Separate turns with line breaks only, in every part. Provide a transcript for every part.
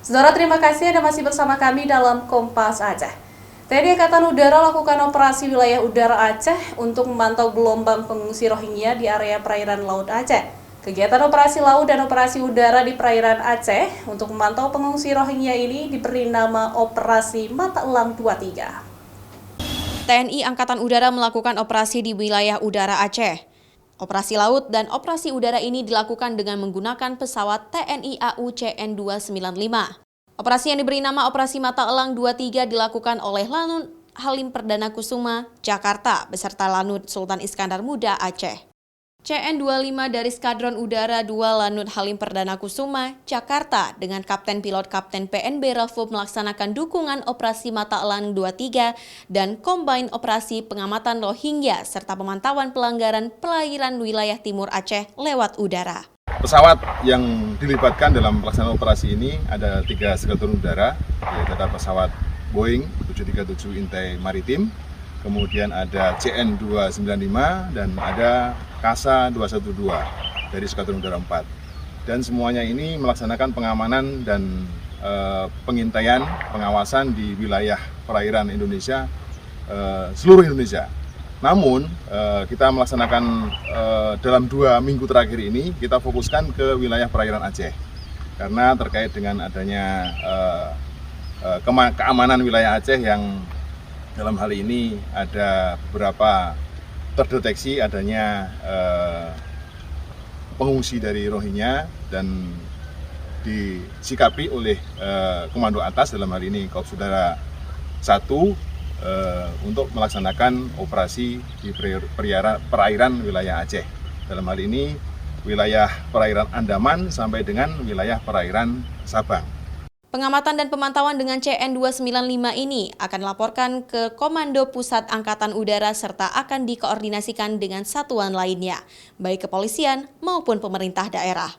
Saudara, terima kasih Anda masih bersama kami dalam Kompas Aceh. TNI Angkatan Udara lakukan operasi wilayah udara Aceh untuk memantau gelombang pengungsi Rohingya di area perairan Laut Aceh. Kegiatan operasi laut dan operasi udara di perairan Aceh untuk memantau pengungsi Rohingya ini diberi nama Operasi Mata Elang 23.
TNI Angkatan Udara melakukan operasi di wilayah udara Aceh. Operasi laut dan operasi udara ini dilakukan dengan menggunakan pesawat TNI AU CN-295. Operasi yang diberi nama Operasi Mata Elang 23 dilakukan oleh Lanut Halim Perdana Kusuma, Jakarta, beserta Lanut Sultan Iskandar Muda Aceh. CN-25 dari Skadron Udara 2 Lanut Halim Perdana Kusuma, Jakarta, dengan Kapten Pilot Kapten PNB Rafo melaksanakan dukungan Operasi Mata Elang 23 dan Combine Operasi Pengamatan Rohingya serta pemantauan pelanggaran perairan wilayah Timur Aceh lewat udara.
Pesawat yang dilibatkan dalam pelaksanaan operasi ini ada 3 skadron udara, yaitu ada pesawat Boeing 737 Intai Maritim, kemudian ada CN-295 dan ada KASA 212 dari Skadron Udara 4. Dan semuanya ini melaksanakan pengamanan dan pengintaian, pengawasan di wilayah perairan Indonesia, seluruh Indonesia. Namun kita melaksanakan dalam 2 minggu terakhir ini kita fokuskan ke wilayah perairan Aceh karena terkait dengan adanya keamanan wilayah Aceh yang dalam hal ini ada beberapa terdeteksi adanya pengungsi dari Rohingya dan disikapi oleh komando atas dalam hal ini Korps Udara 1 untuk melaksanakan operasi di perairan wilayah Aceh. Dalam hal ini wilayah perairan Andaman sampai dengan wilayah perairan Sabang.
Pengamatan dan pemantauan dengan CN-295 ini akan dilaporkan ke Komando Pusat Angkatan Udara serta akan dikoordinasikan dengan satuan lainnya, baik kepolisian maupun pemerintah daerah.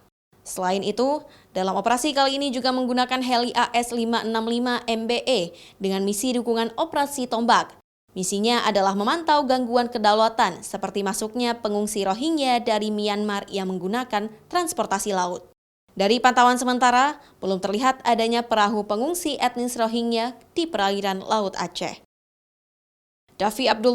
Selain itu, dalam operasi kali ini juga menggunakan heli AS-565 MBE dengan misi dukungan operasi Tombak. Misinya adalah memantau gangguan kedaulatan seperti masuknya pengungsi Rohingya dari Myanmar yang menggunakan transportasi laut. Dari pantauan sementara, belum terlihat adanya perahu pengungsi etnis Rohingya di perairan Laut Aceh. Davi Abdul